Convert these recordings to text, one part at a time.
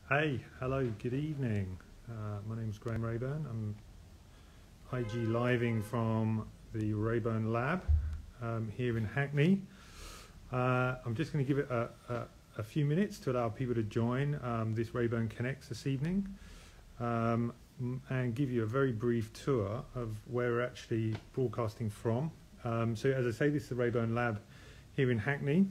Hey, hello, good evening. My name's Graham Rayburn. I'm IG living from the RÄBURN lab here in Hackney. I'm just going to give it a few minutes to allow people to join this RÄBURN Connects this evening and give you a very brief tour of where we're actually broadcasting from. So as I say, this is the RÄBURN lab here in Hackney.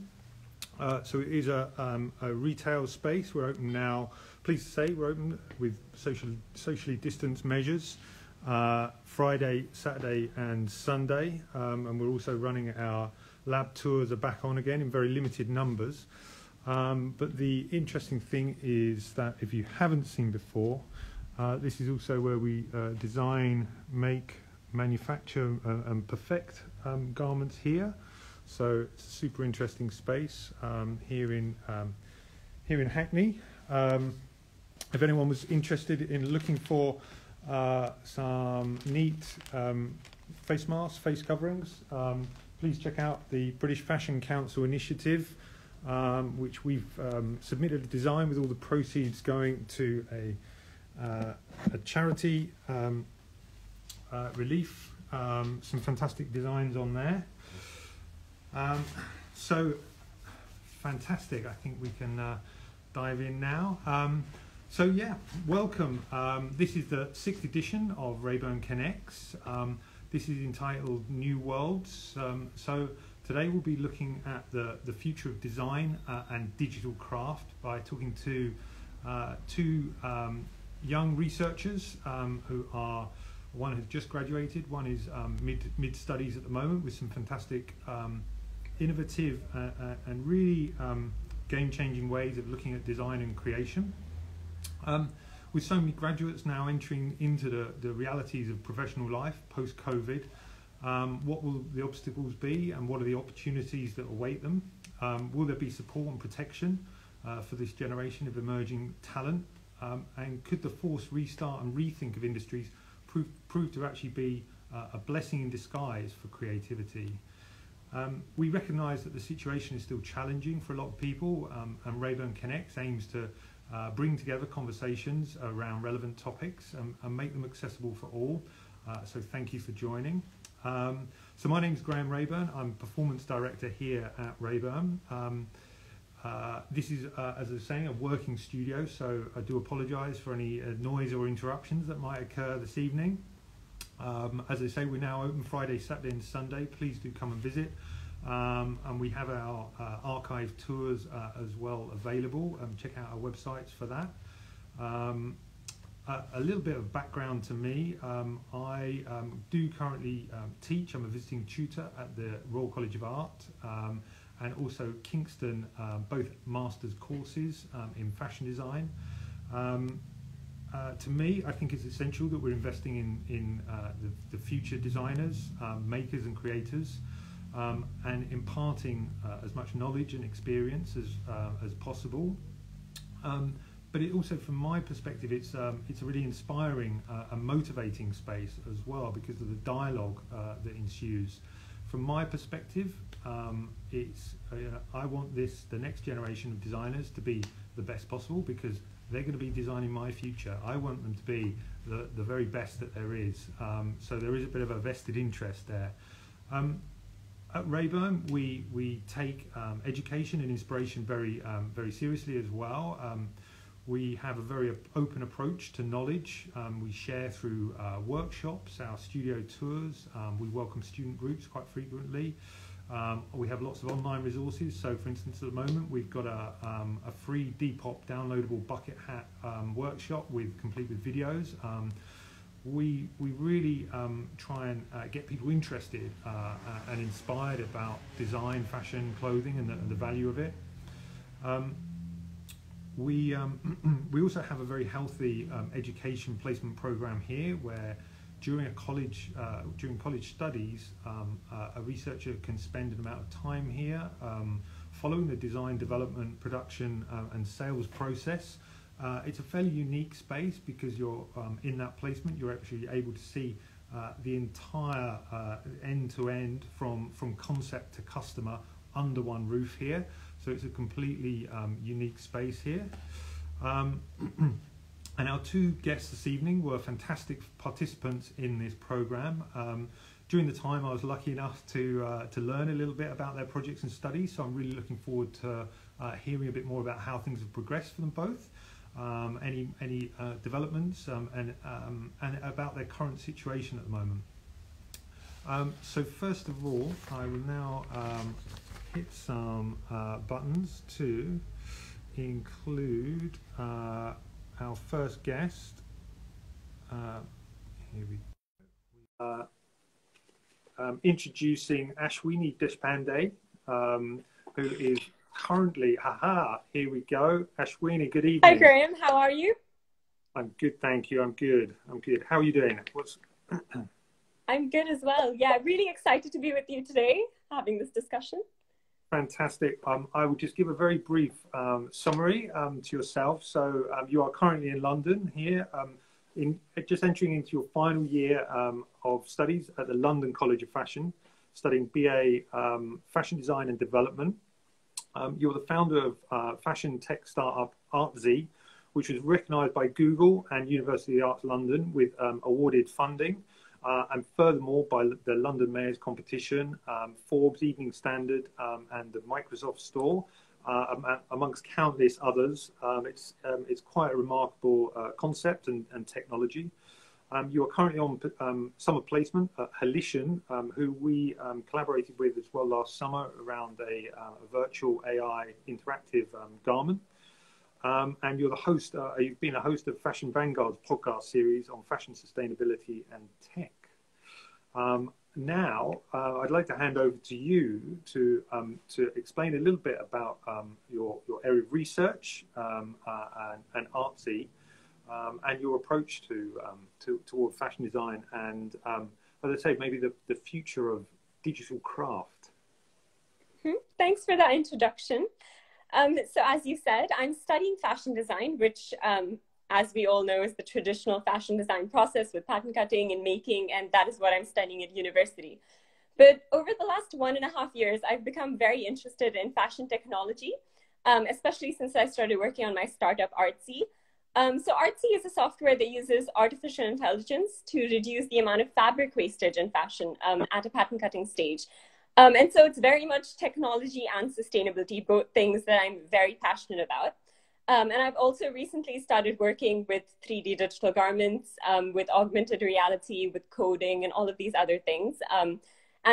So it is a retail space. We're open now. Pleased to say we're open with socially distanced measures Friday, Saturday and Sunday, and we're also running our lab tours are back on again in very limited numbers. But the interesting thing is that if you haven't seen before, this is also where we design, make, manufacture and perfect garments here. So it's a super interesting space here in Hackney. If anyone was interested in looking for some neat face masks, face coverings, please check out the British Fashion Council initiative, which we've submitted a design with all the proceeds going to a charity relief. Some fantastic designs on there. So fantastic. I think we can dive in now. So yeah, welcome. This is the 6th edition of RÄBURN Connects. This is entitled New Worlds. So today we'll be looking at the future of design and digital craft by talking to two young researchers who are, one has just graduated, one is mid studies at the moment with some fantastic innovative and really game-changing ways of looking at design and creation. With so many graduates now entering into the realities of professional life post-COVID, what will the obstacles be and what are the opportunities that await them? Will there be support and protection for this generation of emerging talent? And could the forced restart and rethink of industries prove to actually be a blessing in disguise for creativity? We recognise that the situation is still challenging for a lot of people, and RÄBURN Connects aims to bring together conversations around relevant topics and make them accessible for all. So thank you for joining. So my name is Graham Rayburn. I'm Performance Director here at RÄBURN. This is, as I was saying, a working studio, so I do apologise for any noise or interruptions that might occur this evening. As I say, we're now open Friday, Saturday and Sunday. Please do come and visit. And we have our archive tours as well available. Check out our websites for that. A little bit of background to me. I do currently teach. I'm a visiting tutor at the Royal College of Art and also Kingston, both master's courses in fashion design. To me, I think it's essential that we're investing in the future designers, makers and creators, and imparting as much knowledge and experience as possible. But it also, from my perspective, it's a really inspiring and motivating space as well because of the dialogue that ensues. From my perspective, I want the next generation of designers to be the best possible because they're going to be designing my future. I want them to be the very best that there is. So there is a bit of a vested interest there. At RÄBURN, we take education and inspiration very seriously as well. We have a very open approach to knowledge. We share through workshops, our studio tours. We welcome student groups quite frequently. We have lots of online resources. So, for instance, at the moment, we've got a free Depop downloadable bucket hat workshop complete with videos. We really try and get people interested and inspired about design, fashion, clothing, and the value of it. We also have a very healthy education placement program here, where during college studies, a researcher can spend an amount of time here following the design, development, production, and sales process. It's a fairly unique space because you're in that placement. You're actually able to see the entire end-to-end from concept to customer under one roof here. So it's a completely unique space here. Um, and our two guests this evening were fantastic participants in this program. During the time, I was lucky enough to learn a little bit about their projects and studies, so I'm really looking forward to hearing a bit more about how things have progressed for them both, any developments, and about their current situation at the moment. So first of all, I will now hit some buttons to include our first guest. Here we go. Introducing Ashwini Deshpande, who is currently, here we go. Ashwini, good evening. Hi Graham, how are you? I'm good, thank you. I'm good. How are you doing? I'm good as well. Yeah, really excited to be with you today, having this discussion. Fantastic. I will just give a very brief summary to yourself. So you are currently in London here, just entering into your final year of studies at the London College of Fashion, studying BA Fashion Design and Development. You're the founder of fashion tech startup RÆBURN, which was recognised by Google and University of the Arts London with awarded funding. And furthermore, by the London Mayor's Competition, Forbes, Evening Standard, and the Microsoft Store, amongst countless others. It's quite a remarkable concept and technology. You are currently on summer placement at Halition, who we collaborated with as well last summer around a virtual AI interactive garment. And you're the host, you've been a host of Fashion Vanguard's podcast series on fashion sustainability and tech. Now, I'd like to hand over to you to explain a little bit about your area of research and artsy, and your approach toward fashion design and, as I say, maybe the future of digital craft. Thanks for that introduction. So as you said, I'm studying fashion design, which, as we all know, is the traditional fashion design process with pattern cutting and making, and that is what I'm studying at university. But over the last 1.5 years, I've become very interested in fashion technology, especially since I started working on my startup, RÆBURN. So RÆBURN is a software that uses artificial intelligence to reduce the amount of fabric wastage in fashion at a pattern cutting stage. And so it's very much technology and sustainability, both things that I'm very passionate about. And I've also recently started working with 3D digital garments, with augmented reality, with coding, and all of these other things. And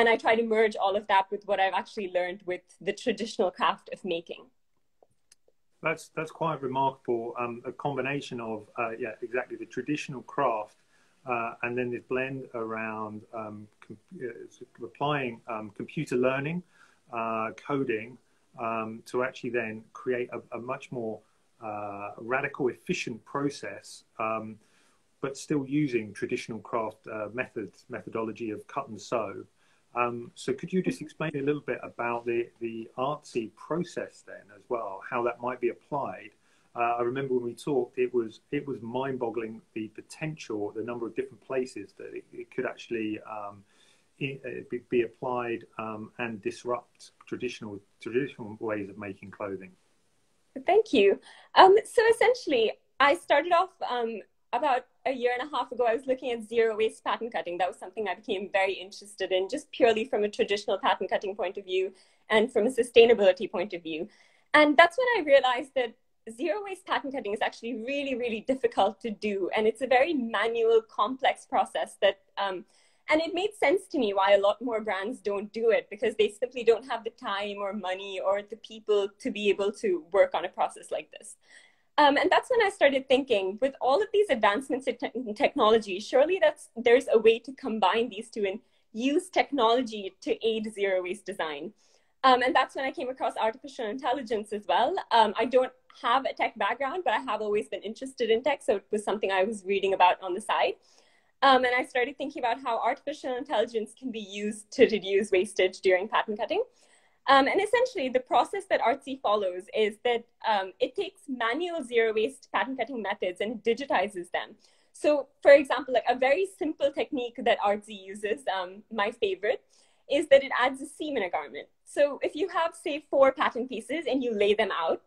I try to merge all of that with what I've actually learned with the traditional craft of making. That's quite remarkable, a combination of, yeah, exactly, the traditional craft and then this blend around applying computer learning, coding, to actually then create a much more radical, efficient process, but still using traditional craft methodology of cut and sew. So could you just explain a little bit about the artsy process then as well, how that might be applied? I remember when we talked, it was mind-boggling, the potential, the number of different places that it could actually be applied and disrupt traditional ways of making clothing. Thank you. So essentially, I started off about 1.5 years ago. I was looking at zero waste pattern cutting. That was something I became very interested in, just purely from a traditional pattern cutting point of view and from a sustainability point of view. And that's when I realized that zero waste pattern cutting is actually really, really difficult to do. And it's a very manual, complex process that, and it made sense to me why a lot more brands don't do it, because they simply don't have the time or money or the people to be able to work on a process like this. And that's when I started thinking, with all of these advancements in technology, surely there's a way to combine these two and use technology to aid zero waste design. And that's when I came across artificial intelligence as well. I don't have a tech background, but I have always been interested in tech, so it was something I was reading about on the side. And I started thinking about how artificial intelligence can be used to reduce wastage during pattern cutting. And essentially, the process that RÆBURN follows is that it takes manual zero waste pattern cutting methods and digitizes them. So, for example, like a very simple technique that RÆBURN uses, my favorite, is that it adds a seam in a garment. So if you have, say, 4 pattern pieces and you lay them out,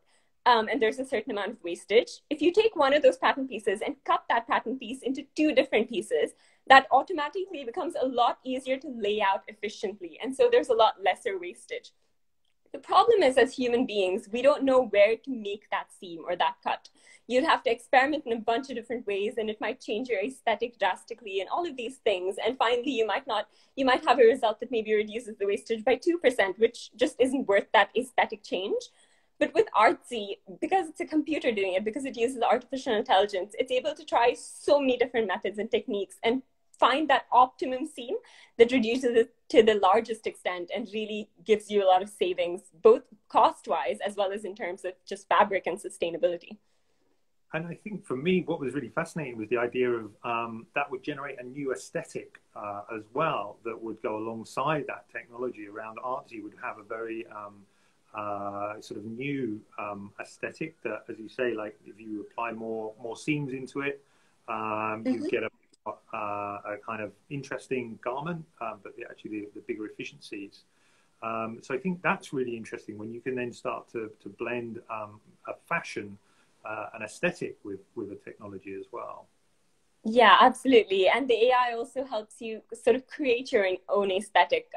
and there's a certain amount of wastage. If you take one of those pattern pieces and cut that pattern piece into two different pieces, that automatically becomes a lot easier to lay out efficiently. And so there's a lot lesser wastage. The problem is, as human beings, we don't know where to make that seam or that cut. You'd have to experiment in a bunch of different ways, and it might change your aesthetic drastically and all of these things. And finally, you might have a result that maybe reduces the wastage by 2%, which just isn't worth that aesthetic change. But with RÆBURN, because it's a computer doing it, because it uses artificial intelligence, it's able to try so many different methods and techniques and find that optimum seam that reduces it to the largest extent and really gives you a lot of savings, both cost-wise as well as in terms of just fabric and sustainability. And I think for me, what was really fascinating was the idea of that would generate a new aesthetic as well that would go alongside that technology around RÆBURN would have a very sort of new aesthetic that, as you say, like if you apply more seams into it, you get a kind of interesting garment, but actually the bigger efficiencies. So I think that's really interesting when you can then start to blend a fashion, an aesthetic with a technology as well. Yeah, absolutely. And the AI also helps you sort of create your own aesthetic.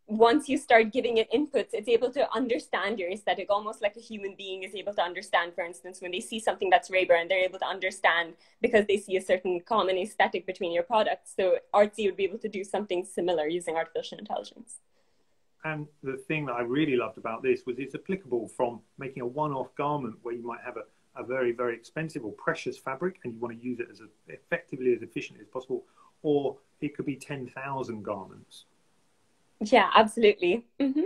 Once you start giving it inputs, it's able to understand your aesthetic, almost like a human being is able to understand. For instance, when they see something that's RÆBURN, they're able to understand because they see a certain common aesthetic between your products. So RÆBURN would be able to do something similar using artificial intelligence. And the thing that I really loved about this was it's applicable from making a one-off garment where you might have a very, very expensive or precious fabric and you want to use it as effectively as efficiently as possible, or it could be 10,000 garments. Yeah, absolutely. Mm-hmm.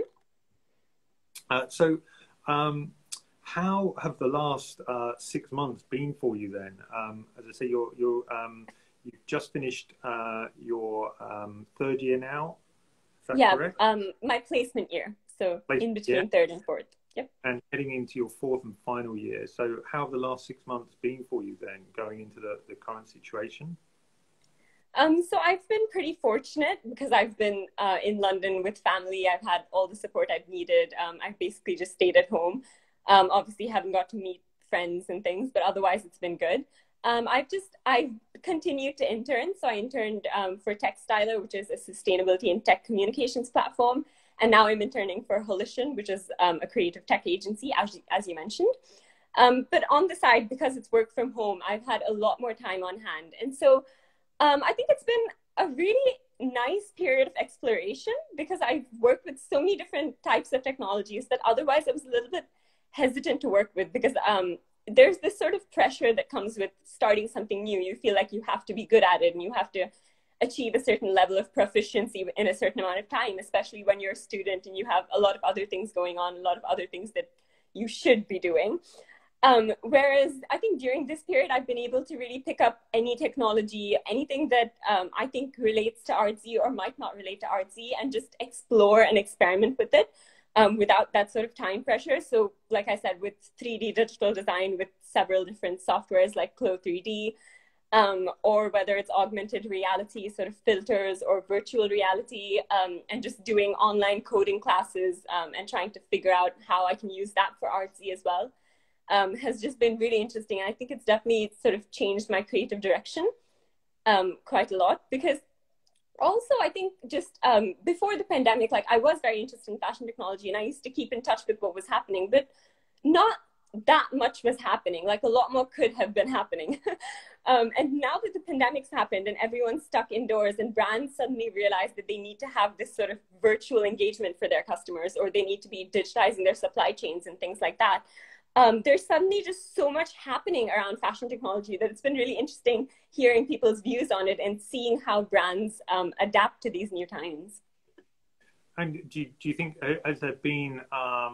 So how have the last 6 months been for you then? As I say, you've just finished your third year now. Is that correct? My placement year. So in between yeah. third and fourth. Yep. And heading into your fourth and final year. So how have the last 6 months been for you then, going into the current situation? So I've been pretty fortunate because I've been in London with family. I've had all the support I've needed. I've basically just stayed at home. Obviously haven't got to meet friends and things, but otherwise it's been good. I've continued to intern. So I interned for Textiler, which is a sustainability and tech communications platform. And now I'm interning for Holition, which is a creative tech agency, as you mentioned. But on the side, because it's work from home, I've had a lot more time on hand. And so I think it's been a really nice period of exploration because I've worked with so many different types of technologies that otherwise I was a little bit hesitant to work with because there's this sort of pressure that comes with starting something new. You feel like you have to be good at it and you have to achieve a certain level of proficiency in a certain amount of time, especially when you're a student and you have a lot of other things going on, a lot of other things that you should be doing. Whereas I think during this period, I've been able to really pick up any technology, anything that I think relates to RÆBURN or might not relate to RÆBURN, and just explore and experiment with it without that sort of time pressure. So like I said, with 3D digital design, with several different softwares like Clo 3D, or whether it's augmented reality, sort of filters, or virtual reality, and just doing online coding classes and trying to figure out how I can use that for RÆBURN as well. Has just been really interesting. I think it's definitely sort of changed my creative direction quite a lot because also I think just before the pandemic, like I was very interested in fashion technology and I used to keep in touch with what was happening, but not that much was happening. Like a lot more could have been happening. And now that the pandemic's happened and everyone's stuck indoors and brands suddenly realize that they need to have this sort of virtual engagement for their customers, or they need to be digitizing their supply chains and things like that. There's suddenly just so much happening around fashion technology that it's been really interesting hearing people's views on it and seeing how brands adapt to these new times. And do you think, has there been a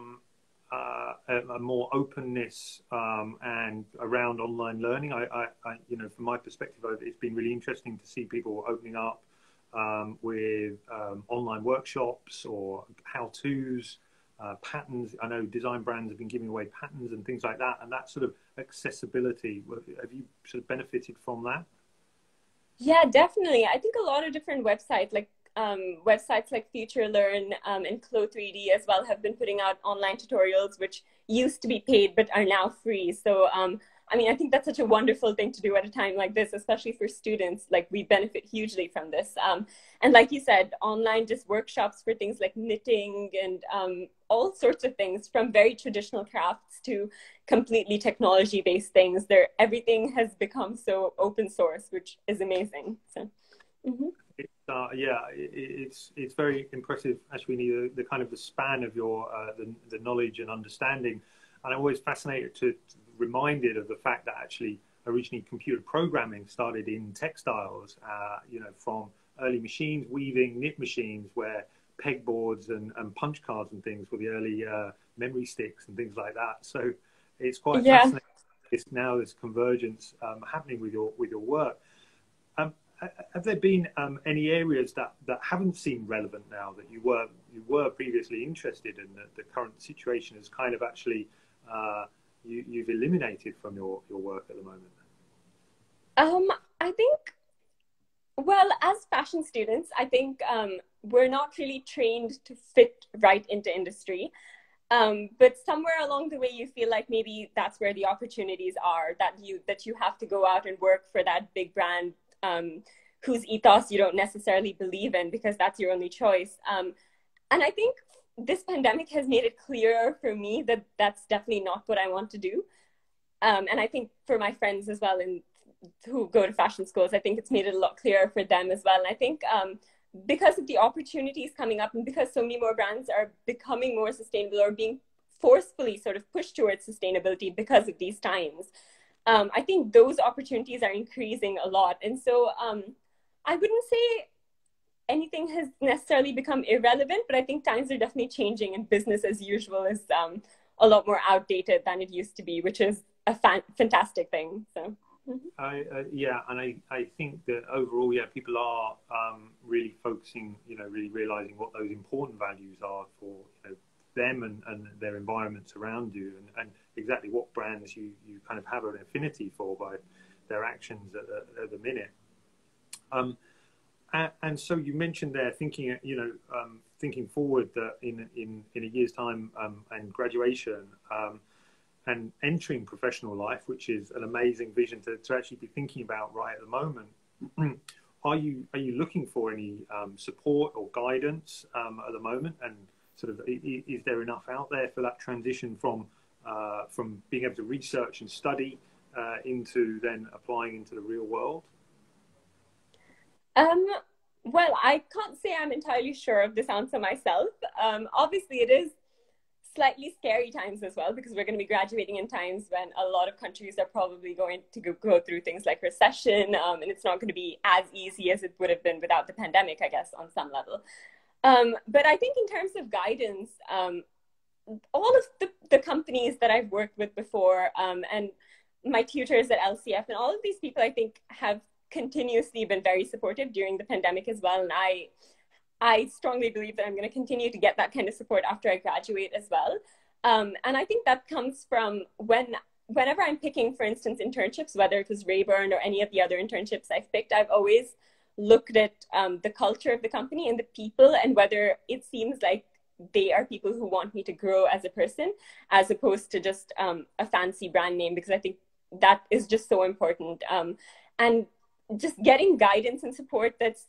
more openness and around online learning? I you know, from my perspective, it's been really interesting to see people opening up with online workshops or how-tos. Patterns. I know design brands have been giving away patterns and things like that, and that sort of accessibility. Have you sort of benefited from that? Yeah, definitely. I think a lot of different websites, like websites like Future Learn and Clo3D as well have been putting out online tutorials, which used to be paid but are now free. So I mean, I think that's such a wonderful thing to do at a time like this, especially for students. Like, we benefit hugely from this. And like you said, online just workshops for things like knitting and all sorts of things, from very traditional crafts to completely technology-based things. Everything has become so open source, which is amazing. So, yeah, it's very impressive, Ashwini, the kind of the span of your the knowledge and understanding. And I'm always fascinated reminded of the fact that actually originally computer programming started in textiles, you know, from early machines, weaving, knit machines, where pegboards and punch cards and things were the early memory sticks and things like that. So it's quite fascinating. Now there's convergence happening with your work. Have there been any areas that haven't seemed relevant now that you were previously interested in, that the current situation has kind of actually you've eliminated from your work at the moment? I think, well, as fashion students, I think we're not really trained to fit right into industry. But somewhere along the way, you feel like maybe that's where the opportunities are, that you have to go out and work for that big brand whose ethos you don't necessarily believe in, because that's your only choice. And I think this pandemic has made it clearer for me that that's definitely not what I want to do. And I think for my friends as well, and who go to fashion schools, I think it's made it a lot clearer for them as well. And I think because of the opportunities coming up, and because so many more brands are becoming more sustainable or being forcefully sort of pushed towards sustainability because of these times, I think those opportunities are increasing a lot. And so I wouldn't say anything has necessarily become irrelevant, but I think times are definitely changing, and business as usual is a lot more outdated than it used to be, which is a fantastic thing. So. Yeah, and I think that overall, yeah, people are really focusing, you know, really realizing what those important values are for, you know, them and their environments around you, and exactly what brands you kind of have an affinity for by their actions at the minute. And so you mentioned there thinking, you know, thinking forward that in a year's time and graduation. And entering professional life, which is an amazing vision to actually be thinking about right at the moment. Are you looking for any support or guidance at the moment? And sort of, is there enough out there for that transition from being able to research and study into then applying into the real world? Well, I can't say I'm entirely sure of this answer myself. Obviously, it is slightly scary times as well, because we're going to be graduating in times when a lot of countries are probably going to go through things like recession, and it's not going to be as easy as it would have been without the pandemic, I guess, on some level. But I think in terms of guidance, all of the companies that I've worked with before, and my tutors at LCF, and all of these people, I think, have continuously been very supportive during the pandemic as well. And I strongly believe that I'm going to continue to get that kind of support after I graduate as well. And I think that comes from whenever I'm picking, for instance, internships, whether it was RÆBURN or any of the other internships I've picked, I've always looked at the culture of the company and the people, and whether it seems like they are people who want me to grow as a person, as opposed to just a fancy brand name, because I think that is just so important. And just getting guidance and support that's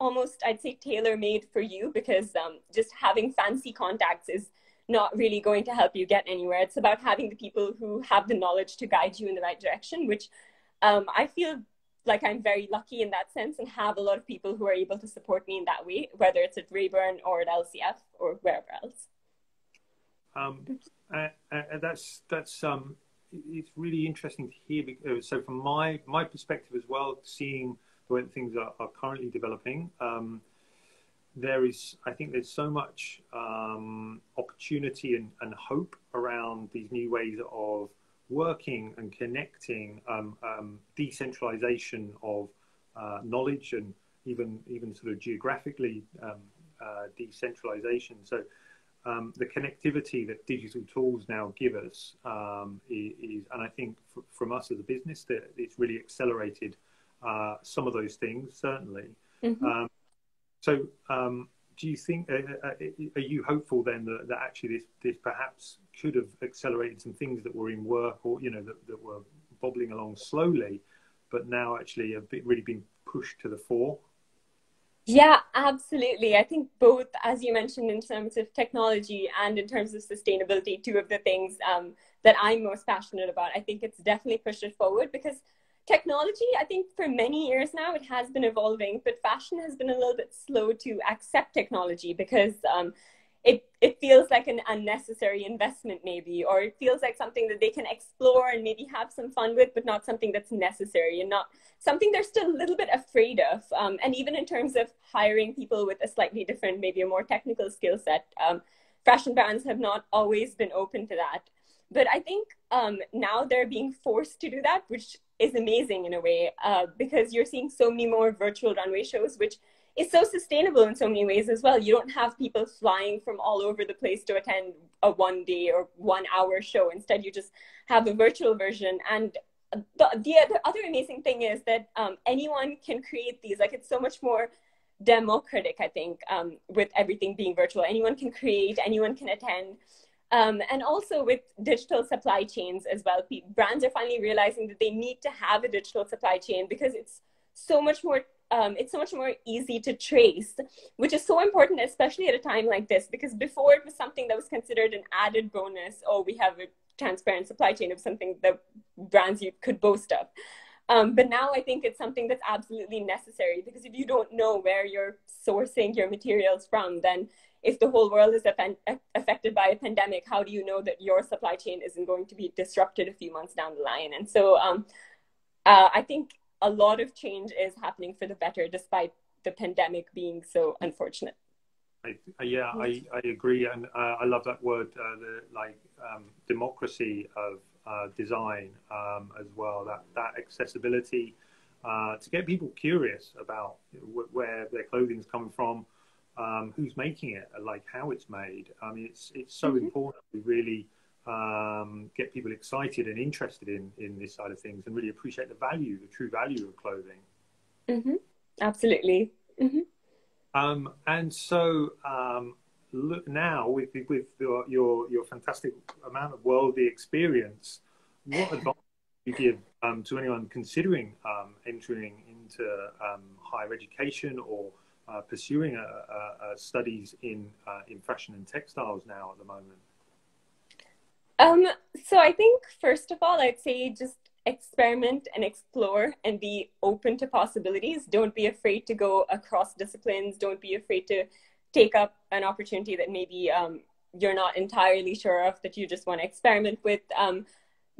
almost, I'd say, tailor-made for you, because just having fancy contacts is not really going to help you get anywhere. It's about having the people who have the knowledge to guide you in the right direction, which I feel like I'm very lucky in that sense, and have a lot of people who are able to support me in that way, whether it's at RÆBURN or at LCF or wherever else. That's it's really interesting to hear. Because, so from my perspective as well, seeing the way things are currently developing, I think there's so much opportunity and hope around these new ways of working and connecting, decentralization of knowledge, and even sort of geographically decentralization. So the connectivity that digital tools now give us is, and I think from us as a business, that it's really accelerated some of those things, certainly. Mm-hmm. So, do you think, are you hopeful then that actually this perhaps could have accelerated some things that were in work, or, you know, that were bobbling along slowly, but now actually have really been pushed to the fore? Yeah, absolutely. I think both, as you mentioned, in terms of technology and in terms of sustainability, two of the things that I'm most passionate about. I think it's definitely pushed it forward because technology, I think for many years now, it has been evolving, but fashion has been a little bit slow to accept technology because it feels like an unnecessary investment maybe, or it feels like something that they can explore and maybe have some fun with, but not something that's necessary and not something they're still a little bit afraid of. And even in terms of hiring people with a slightly different, maybe a more technical skill set, fashion brands have not always been open to that. But I think now they're being forced to do that, which is amazing in a way, because you're seeing so many more virtual runway shows, which is so sustainable in so many ways as well. You don't have people flying from all over the place to attend a 1 day or 1 hour show. Instead, you just have a virtual version. And the other amazing thing is that anyone can create these. Like, it's so much more democratic, I think, with everything being virtual. Anyone can create, anyone can attend. And also with digital supply chains as well, brands are finally realizing that they need to have a digital supply chain because it's so much more easy to trace, which is so important, especially at a time like this, because before it was something that was considered an added bonus. Oh, we have a transparent supply chain of something that brands you could boast of. But now I think it's something that's absolutely necessary, because if you don't know where you're sourcing your materials from, then if the whole world is affected by a pandemic, how do you know that your supply chain isn't going to be disrupted a few months down the line? And so I think a lot of change is happening for the better, despite the pandemic being so unfortunate. I agree, and I love that word, democracy of design as well. That accessibility to get people curious about where their clothing's coming from, who's making it, like how it's made. I mean, it's so important to really get people excited and interested in this side of things, and really appreciate the true value of clothing. Absolutely. And so look now, with your fantastic amount of worldly experience, what advice do you give to anyone considering entering into higher education or pursuing studies in fashion and textiles now at the moment? So I think, first of all, I'd say just experiment and explore and be open to possibilities. Don't be afraid to go across disciplines. Don't be afraid to take up an opportunity that maybe you're not entirely sure of, that you just want to experiment with.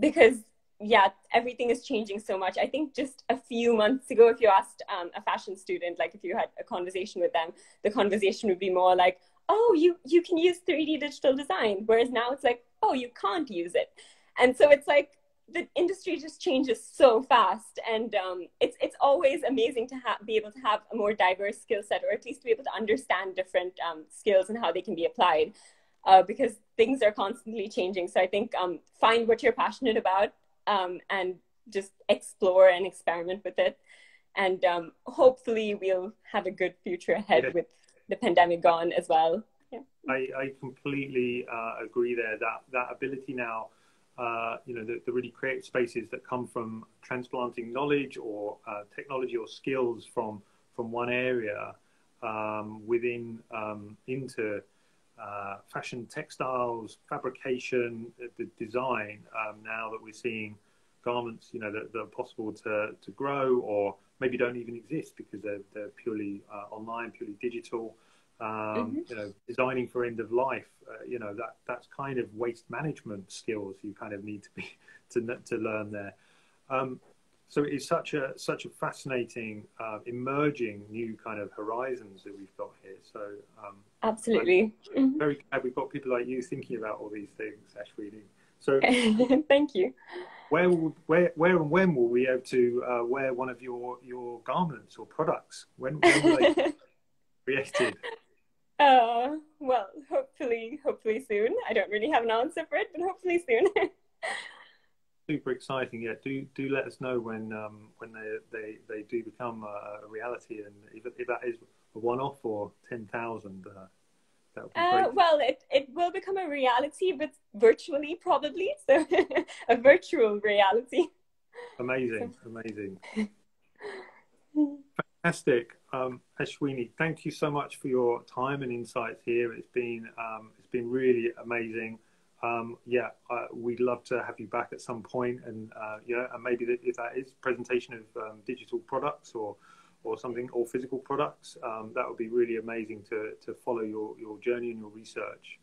Because, yeah, everything is changing so much. I think just a few months ago, if you asked a fashion student, like if you had a conversation with them, the conversation would be more like, oh, you can use 3D digital design. Whereas now it's like, oh, you can't use it. And so it's like the industry just changes so fast. And it's always amazing to be able to have a more diverse skill set, or at least to be able to understand different skills and how they can be applied, because things are constantly changing. So I think find what you're passionate about and just explore and experiment with it. And hopefully we'll have a good future ahead with the pandemic gone as well. Yeah. I completely agree there. That ability now, the really creative spaces that come from transplanting knowledge or technology or skills from one area within into fashion, textiles, fabrication, the design. Now that we're seeing garments, that are possible to grow, or maybe don't even exist because they're purely online, purely digital. Designing for end of life, that's kind of waste management skills you kind of need to learn there. So it's such a fascinating, emerging new kind of horizons that we've got here. So absolutely, I'm very glad we've got people like you thinking about all these things, Ashwini. So thank you. Where and when will we be able to wear one of your garments or products? When will they be created? Well, hopefully soon. I don't really have an answer for it, but hopefully soon. Super exciting. Yeah, do let us know when they do become a reality, and if that is one-off or 10,000? That would be great. Well, it will become a reality, but virtually probably. So a virtual reality. Amazing, amazing. Fantastic. Ashwini, thank you so much for your time and insights here. It's been really amazing. Yeah, we'd love to have you back at some point, and and maybe if that is presentation of digital products or something, or physical products, that would be really amazing to follow your journey and your research.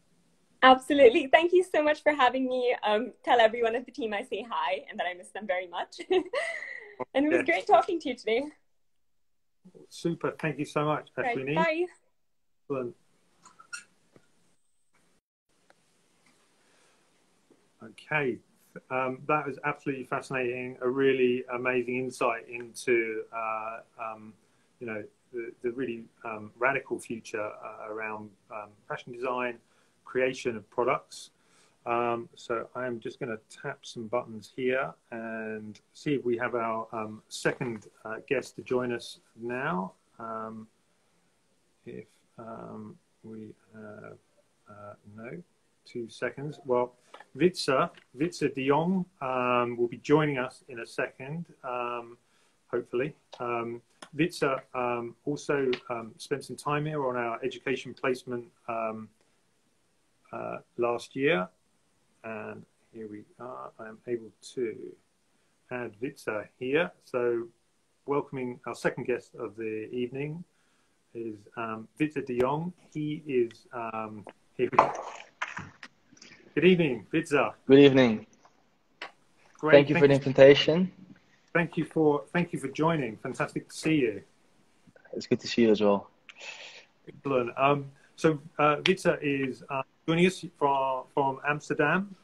Absolutely. Thank you so much for having me. Tell everyone at the team I say hi and that I miss them very much. And it was great talking to you today. Super. Thank you so much, Ashwini. Right, bye. Excellent. Okay. That was absolutely fascinating. A really amazing insight into, the really radical future around fashion design, creation of products. So I'm just going to tap some buttons here and see if we have our second guest to join us now. If we have, no, 2 seconds. Well, WYTZE de Jong will be joining us in a second, hopefully. WYTZE also spent some time here on our education placement last year. And here we are. I am able to add WYTZE here. So welcoming our second guest of the evening is WYTZE de Jong. He is here. Good evening, WYTZE. Good evening. Great. Thank you for the invitation. Thank you for joining. Fantastic to see you. It's good to see you as well. Excellent. So WYTZE is joining us from Amsterdam.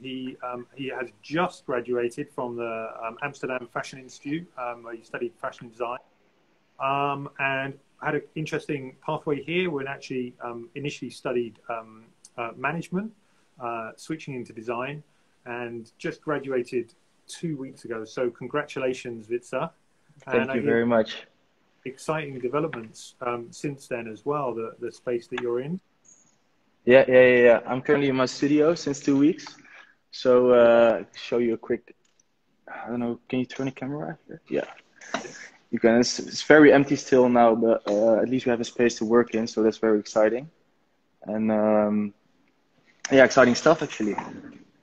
He has just graduated from the Amsterdam Fashion Institute, where he studied fashion design, and had an interesting pathway here. When actually initially studied management, switching into design, and just graduated 2 weeks ago. So congratulations, WYTZE. Thank you very much. Exciting developments since then as well, the space that you're in. Yeah. I'm currently in my studio since 2 weeks. So show you a quick, I don't know, can you turn the camera here? Yeah. You can. It's very empty still now, but at least we have a space to work in, so that's very exciting. And yeah, exciting stuff actually.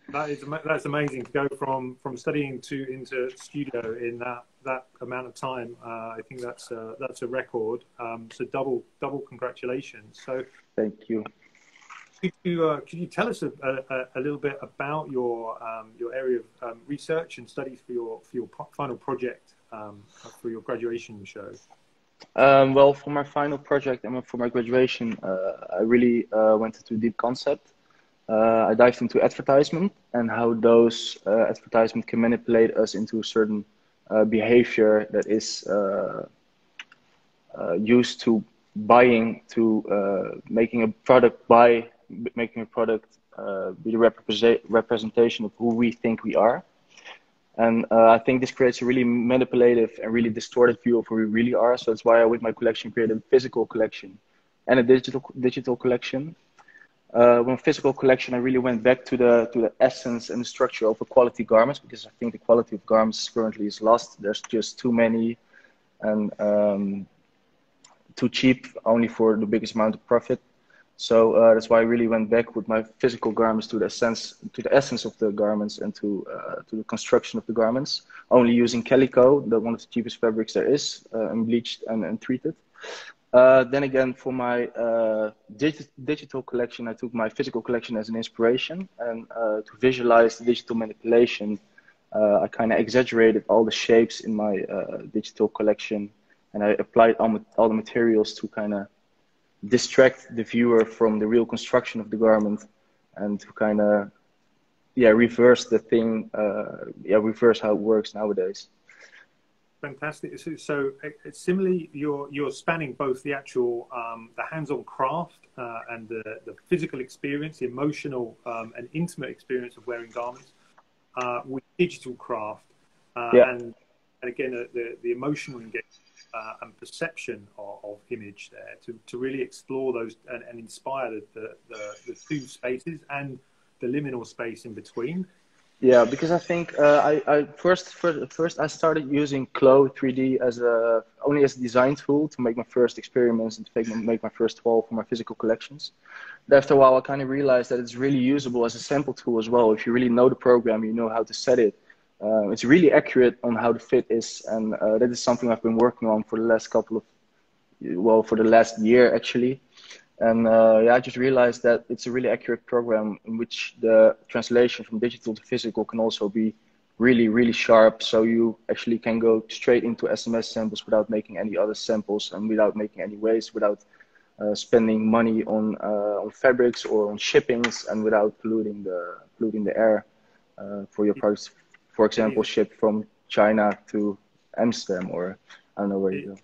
That's amazing to go from studying into studio in that amount of time. I think that's a record. So double congratulations. So thank you. Could you tell us a little bit about your area of research and studies for your final project for your graduation show? Well, for my final project and for my graduation, I really went into deep concept. I dived into advertisement and how those advertisements can manipulate us into a certain behavior that is used to buying, to making a product be the representation of who we think we are. And I think this creates a really manipulative and really distorted view of who we really are. So that's why I, with my collection, created a physical collection and a digital collection. When physical collection, I really went back to the essence and the structure of a quality garments, because I think the quality of garments currently is lost. There's just too many and too cheap, only for the biggest amount of profit. So that's why I really went back with my physical garments to the essence of the garments and to the construction of the garments, only using calico, one of the cheapest fabrics there is, and bleached and treated. Then again, for my digital collection, I took my physical collection as an inspiration, and to visualize the digital manipulation, I kind of exaggerated all the shapes in my digital collection, and I applied all the materials to kind of distract the viewer from the real construction of the garment, and to kind of reverse the thing, reverse how it works nowadays. Fantastic. So similarly, you're spanning both the actual the hands-on craft and the physical experience, the emotional and intimate experience of wearing garments with digital craft, and again the emotional engagement. and perception of image there to really explore those and inspire the two spaces and the liminal space in between. Yeah, because I think I first I started using Clo 3D only as a design tool to make my first experiments and to make my first wall for my physical collections. But after a while, I kind of realized that it's really usable as a sample tool as well. If you really know the program, you know how to set it. It's really accurate on how the fit is, and that is something I've been working on for the last for the last year actually. And yeah, I just realized that it's a really accurate program in which the translation from digital to physical can also be really, really sharp. So you actually can go straight into SMS samples without making any other samples and without making any waste, without spending money on fabrics or on shippings, and without polluting the air for your products. For example, shipped from China to Amsterdam, or I don't know where you go.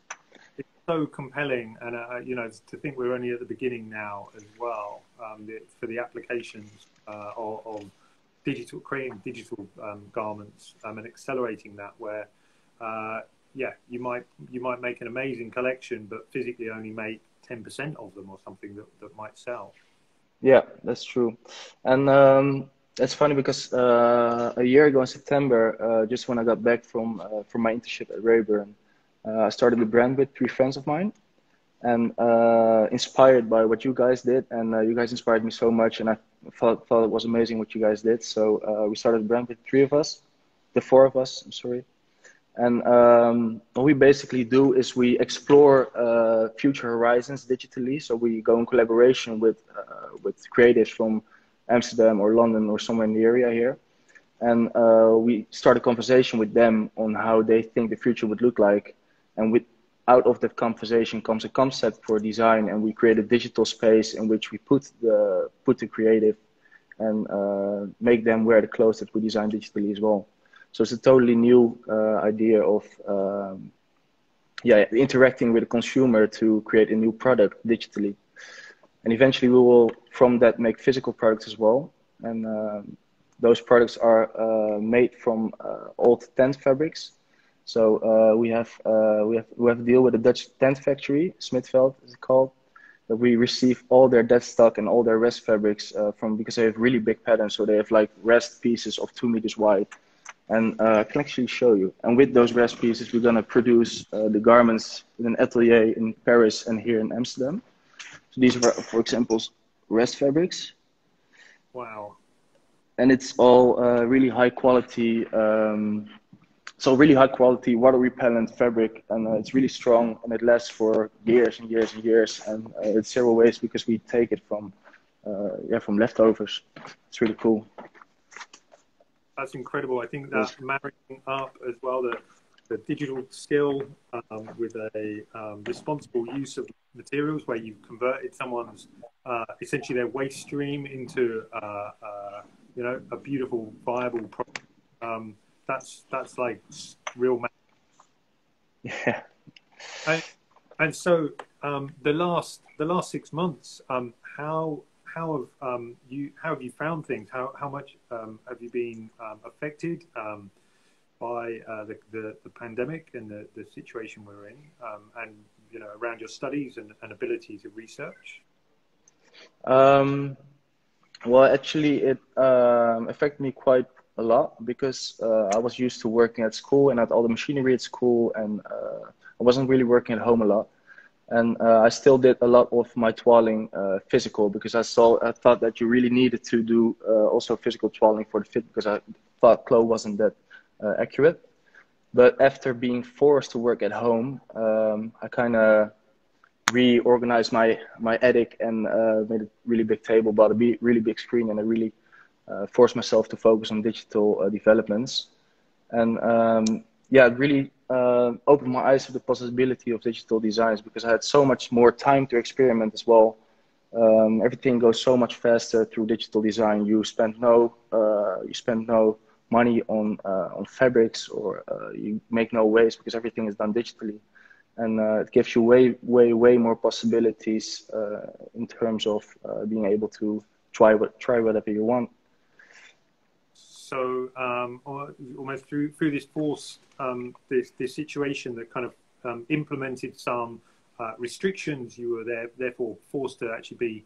So compelling, and you know, to think we're only at the beginning now as well, for the applications of digital, creating digital garments and accelerating that, where yeah, you might make an amazing collection but physically only make 10% of them or something that might sell. Yeah, that's true. And it's funny because a year ago in September, just when I got back from my internship at RÄBURN, I started a brand with 3 friends of mine, and inspired by what you guys did, and you guys inspired me so much, and I thought it was amazing what you guys did. So we started a brand with 4 of us, I'm sorry. And what we basically do is we explore future horizons digitally. So we go in collaboration with creatives from Amsterdam or London or somewhere in the area here. And we start a conversation with them on how they think the future would look like. And out of that conversation comes a concept for design, and we create a digital space in which we put the creative and make them wear the clothes that we design digitally as well. So it's a totally new idea of interacting with the consumer to create a new product digitally. And eventually we will, from that, make physical products as well. And those products are made from old tent fabrics. So we have a deal with a Dutch tent factory, Smithveld is it called, that we receive all their dead stock and all their rest fabrics because they have really big patterns. So they have like rest pieces of 2 meters wide. And I can actually show you. And with those rest pieces, we're gonna produce the garments in an atelier in Paris and here in Amsterdam. So these are, for example, rest fabrics. Wow. And it's all really high quality. So really high quality, water repellent fabric, and it's really strong, and it lasts for years and years and years. And it's zero waste because we take it from leftovers. It's really cool. That's incredible. I think that marrying up as well the digital skill with a responsible use of materials, where you've converted someone's essentially their waste stream into you know, a beautiful, viable product. That's like real magic. Yeah. And so the last 6 months, how have you found things? How much have you been affected by the pandemic and the situation we're in, and you know, around your studies and ability to research? Well, actually, it affected me quite a lot because I was used to working at school and at all the machinery at school, and I wasn't really working at home a lot. And I still did a lot of my toiling physical, because I thought that you really needed to do also physical toiling for the fit, because I thought Clo wasn't that accurate. But after being forced to work at home, I kind of reorganized my attic and made a really big table, bought a really big screen, and I really forced myself to focus on digital developments. And yeah, it really opened my eyes to the possibility of digital designs, because I had so much more time to experiment as well. Everything goes so much faster through digital design. You spend no money on fabrics, or you make no waste, because everything is done digitally. And it gives you way more possibilities in terms of being able to try whatever you want. So almost through this force, this situation that kind of implemented some restrictions. You were therefore forced to actually be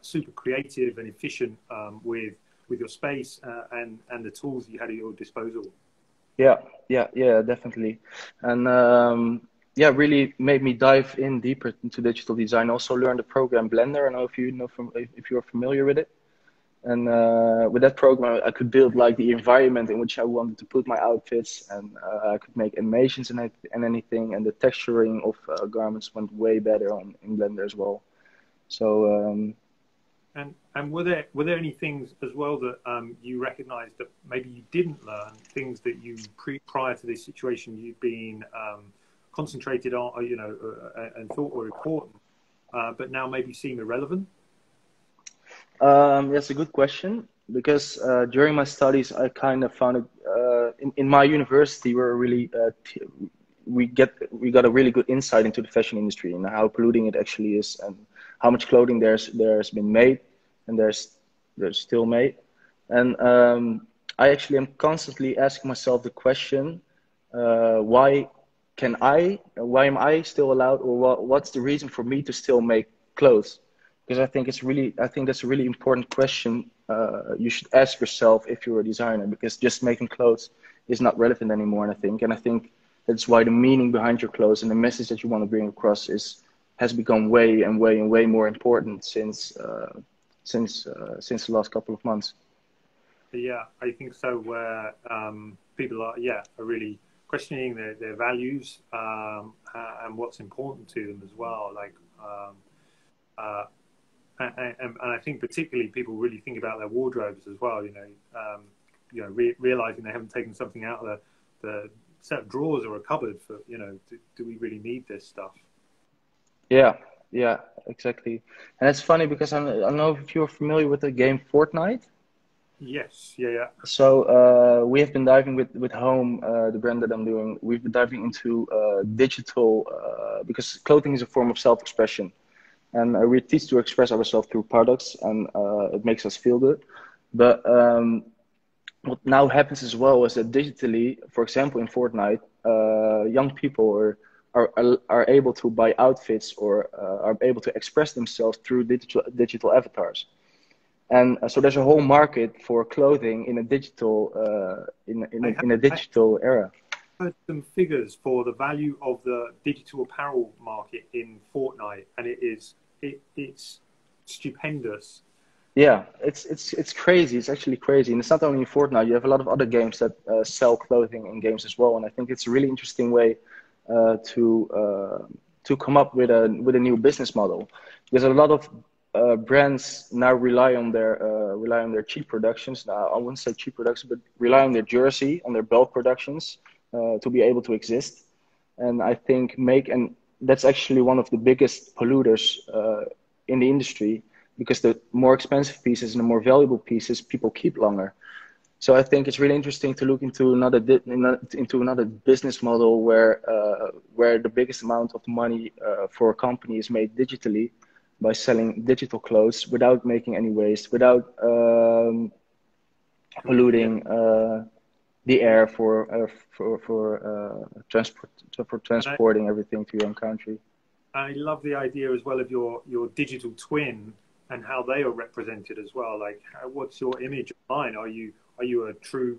super creative and efficient with your space and the tools you had at your disposal. Yeah, definitely. And yeah, really made me dive in deeper into digital design. Also learned the program Blender. I don't know if you know if you're familiar with it. And with that program, I could build like the environment in which I wanted to put my outfits, and I could make animations and anything. And the texturing of garments went way better in Blender as well. So and were there any things as well that you recognised that maybe you didn't learn, things that you prior to this situation you'd been concentrated on, and thought were important, but now maybe seem irrelevant? that's a good question, because during my studies, I kind of found it in my university we're really we got a really good insight into the fashion industry and how polluting it actually is, and how much clothing there's been made, and there's still made. And I actually am constantly asking myself the question, why am I still allowed, or what's the reason for me to still make clothes? Because I think that's a really important question you should ask yourself if you're a designer, because just making clothes is not relevant anymore. And I think that's why the meaning behind your clothes and the message that you want to bring across has become way more important since the last couple of months. Yeah, I think so. Where people are really questioning their values and what's important to them as well. Like, and I think particularly people really think about their wardrobes as well. Realizing they haven't taken something out of the set of drawers or a cupboard for, do we really need this stuff? Yeah, exactly. And it's funny because I don't know if you're familiar with the game Fortnite. Yes, yeah. So we have been diving with Home, the brand that I'm doing. We've been diving into digital because clothing is a form of self-expression, and we teach to express ourselves through products, and it makes us feel good. But what now happens as well is that digitally, for example, in Fortnite, young people are able to buy outfits or are able to express themselves through digital avatars. And so there's a whole market for clothing in a digital in a digital era. I heard some figures for the value of the digital apparel market in Fortnite, and it's stupendous. Yeah, it's crazy. It's actually crazy, and it's not only in Fortnite. You have a lot of other games that sell clothing in games as well, and I think it's a really interesting way to come up with a new business model, because a lot of brands now rely on their cheap productions. Now, I wouldn't say cheap production, but rely on their jersey, on their bulk productions to be able to exist. And I think that's actually one of the biggest polluters in the industry, because the more expensive pieces and the more valuable pieces people keep longer. So I think it's really interesting to look into another business model where the biggest amount of money for a company is made digitally, by selling digital clothes without making any waste, without polluting the air for transporting everything to your own country. I love the idea as well of your digital twin and how they are represented as well. Like, what's your image online? Are you a true,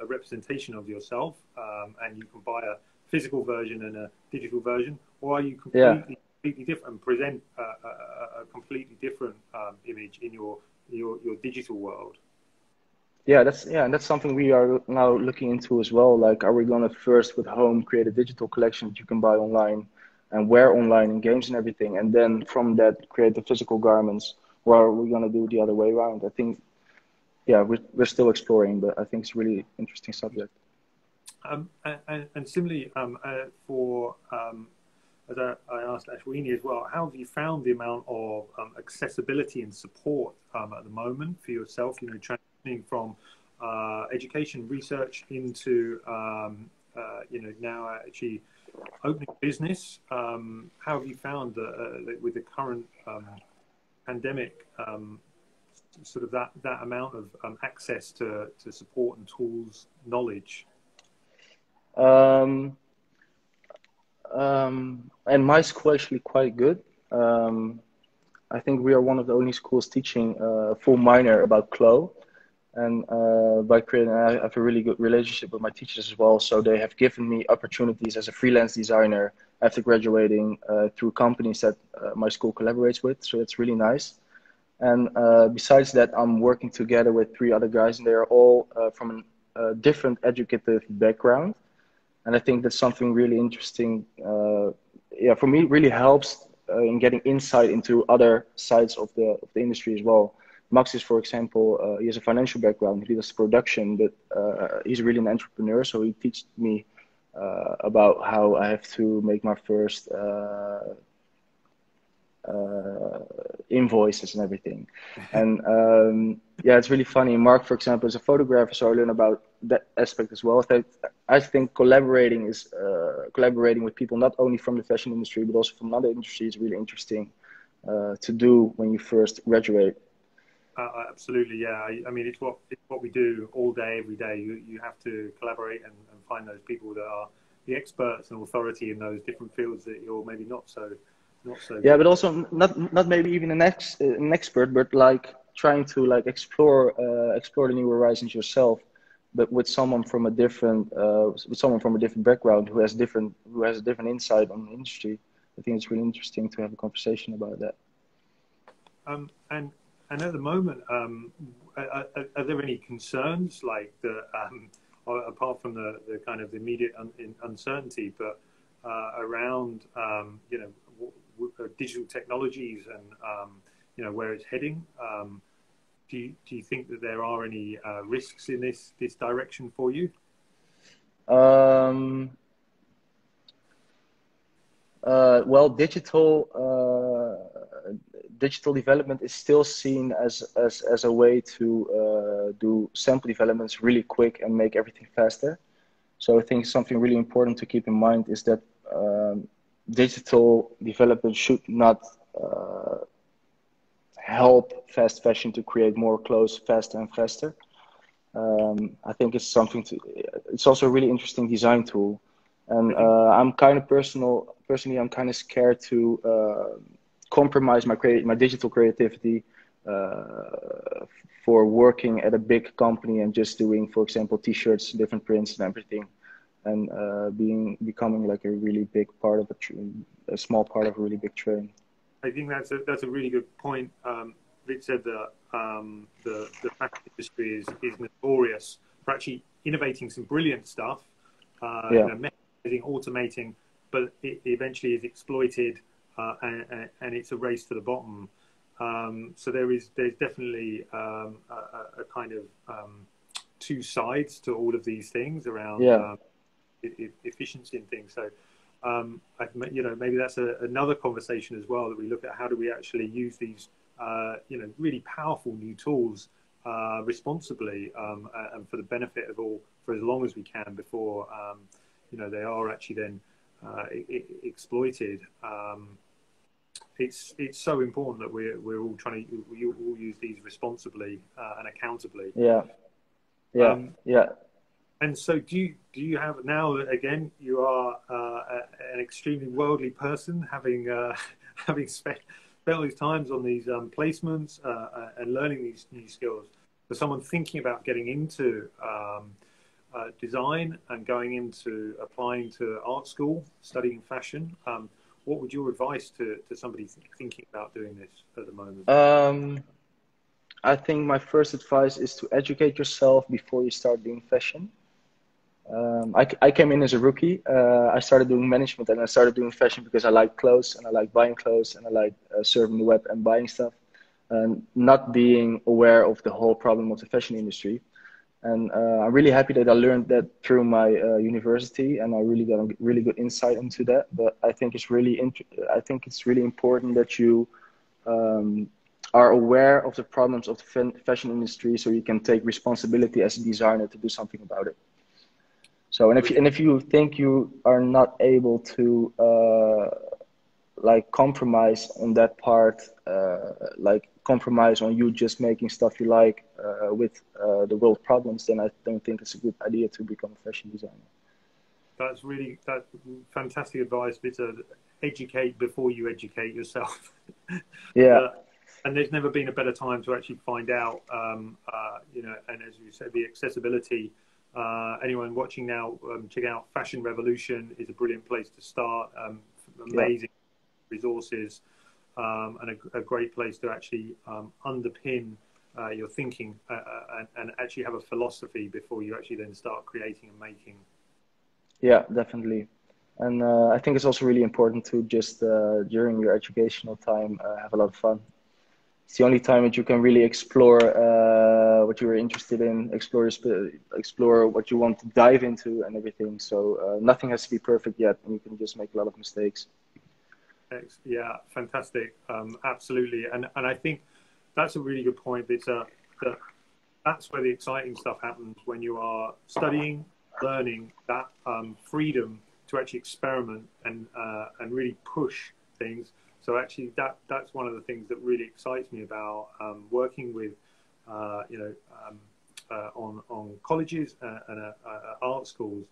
a representation of yourself, and you can buy a physical version and a digital version, or are you completely different and present a completely different image in your digital world? Yeah, that's something we are now looking into as well. Like, are we gonna first with Home create a digital collection that you can buy online and wear online in games and everything, and then from that create the physical garments, or are we gonna do the other way around? I think, we're still exploring, but I think it's a really interesting subject. And similarly, as I asked Ashwini as well, how have you found the amount of accessibility and support at the moment for yourself? Transitioning from education research into now actually opening business. How have you found that with the current pandemic, sort of that amount of access to support and tools, knowledge? And my school actually quite good. I think we are one of the only schools teaching a full minor about CLO. And by creating, I have a really good relationship with my teachers as well. So they have given me opportunities as a freelance designer after graduating through companies that my school collaborates with. So it's really nice. And besides that, I'm working together with 3 other guys, and they are all from a different educative background. And I think that's something really interesting. Yeah, for me, it really helps in getting insight into other sides of the industry as well. Max is, for example, he has a financial background. He does production, but he's really an entrepreneur. So he teaches me about how I have to make my first invoices and everything. And yeah, it's really funny. Mark, for example, is a photographer, so I learn about that aspect as well. I think collaborating with people not only from the fashion industry but also from other industries is really interesting to do when you first graduate. Absolutely, yeah. I mean, it's what we do all day, every day. You have to collaborate and find those people that are the experts and authority in those different fields that you're maybe not so. Yeah, but also not maybe even an expert, but like trying to like explore the new horizons yourself, but with someone from a different background who has a different insight on the industry. I think it's really interesting to have a conversation about that. And at the moment, are there any concerns like the apart from the kind of immediate uncertainty, but around digital technologies and where it's heading? Do you think that there are any risks in this direction for you? Well, digital development is still seen as a way to do sample developments really quick and make everything faster. So I think something really important to keep in mind is that digital development should not help fast fashion to create more clothes faster and faster. I think it's it's also a really interesting design tool. And I'm kind of personally, I'm kind of scared to compromise my digital creativity for working at a big company and just doing, for example, T-shirts, different prints and everything, and becoming like a really big part of a small part of a really big train. I think that's a really good point. Rich said that the fashion industry is notorious for actually innovating some brilliant stuff, automating, but it eventually is exploited, and it's a race to the bottom. So there's definitely a kind of 2 sides to all of these things around efficiency and things. So maybe that's another conversation as well, that we look at how do we actually use these really powerful new tools responsibly and for the benefit of all for as long as we can before they are actually then exploited. It's so important that we're all trying to all use these responsibly and accountably. And so do you have, now that again you are an extremely worldly person, having spent these times on these placements and learning these new skills, for someone thinking about getting into design and going into applying to art school, studying fashion, what would your advice to somebody thinking about doing this at the moment? I think my first advice is to educate yourself before you start doing fashion. I came in as a rookie. I started doing management and I started doing fashion because I like clothes and I like buying clothes and I like surfing the web and buying stuff, and not being aware of the whole problem of the fashion industry. And I'm really happy that I learned that through my university, and I really got a really good insight into that. But I think it's really important that you are aware of the problems of the fashion industry, so you can take responsibility as a designer to do something about it. So, and if you think you are not able to like compromise on that part, like compromise on you just making stuff you like with the world problems, then I don't think it's a good idea to become a fashion designer. That's fantastic advice. It's educate before you educate yourself. Yeah. And there's never been a better time to actually find out, you know, and as you said, the accessibility. Anyone watching now, check out Fashion Revolution is a brilliant place to start. Amazing resources, and a great place to actually underpin your thinking and actually have a philosophy before you actually then start creating and making. Yeah, definitely. And I think it's also really important to just during your educational time have a lot of fun. It's the only time that you can really explore what you're interested in, explore what you want to dive into and everything. So nothing has to be perfect yet, and you can just make a lot of mistakes. Yeah, fantastic. Absolutely. And I think that's a really good point. That's where the exciting stuff happens, when you are studying, learning, that freedom to actually experiment and really push things. So actually, that's one of the things that really excites me about working with, you know, on colleges and art schools,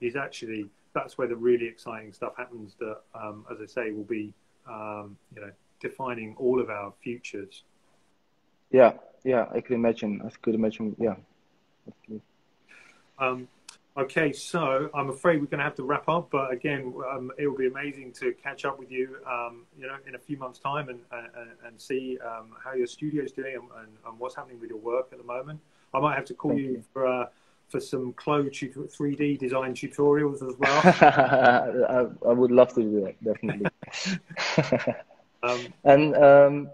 is actually that's where the really exciting stuff happens. That, as I say, will be, you know, defining all of our futures. Yeah, yeah, I could imagine. Yeah. Okay, so I'm afraid we're going to have to wrap up. But again, it will be amazing to catch up with you, you know, in a few months' time and see how your studio's doing and what's happening with your work at the moment. I might have to call you for some Clo 3D design tutorials as well. I would love to do that, definitely. And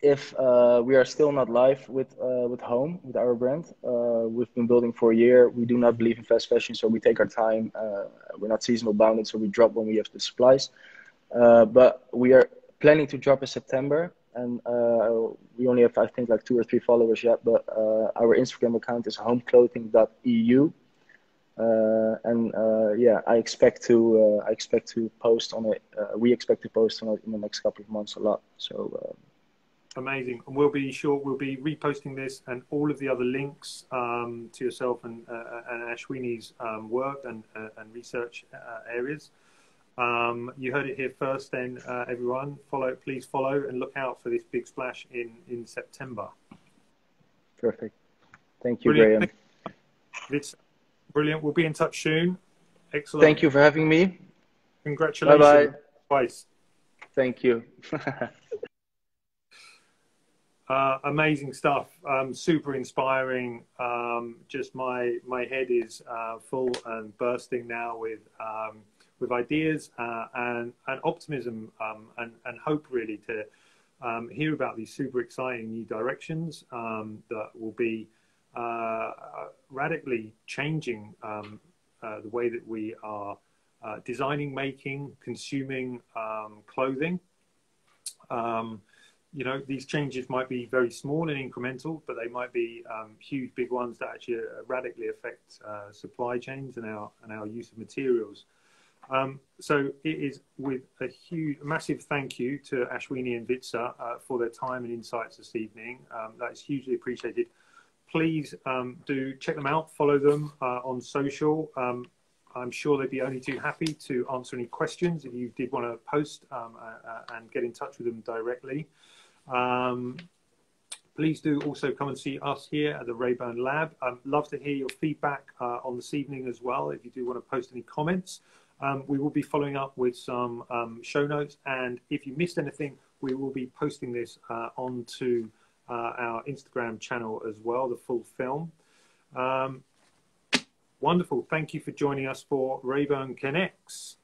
if we are still not live with Home, with our brand, we've been building for a year. We do not believe in fast fashion, so we take our time. We're not seasonal bounded, so we drop when we have the supplies. But we are planning to drop in September, and we only have, I think, like 2 or 3 followers yet. But our Instagram account is homeclothing.eu. Yeah, I expect to post on it. We expect to post on it in the next couple of months a lot. So. Amazing. And we'll be reposting this and all of the other links to yourself and Ashwini's work and research areas. You heard it here first then, everyone. Please follow and look out for this big splash in September. Perfect. Thank you, Graham. It's brilliant. We'll be in touch soon. Excellent. Thank you for having me. Congratulations. Bye-bye. Twice. Thank you. Amazing stuff. Super inspiring. Just my head is full and bursting now with ideas and optimism and hope, really, to hear about these super exciting new directions that will be radically changing the way that we are designing, making, consuming clothing. You know, these changes might be very small and incremental, but they might be huge, big ones that actually radically affect supply chains and our use of materials. So it is with a massive thank you to Ashwini and WYTZE for their time and insights this evening. That is hugely appreciated. Please do check them out, follow them on social. I'm sure they'd be only too happy to answer any questions if you did want to post and get in touch with them directly. Please do also come and see us here at the RÄBURN Lab. I'd love to hear your feedback on this evening as well. If you do want to post any comments, we will be following up with some show notes. And if you missed anything, we will be posting this onto our Instagram channel as well, the full film. Wonderful. Thank you for joining us for RÄBURN Connects.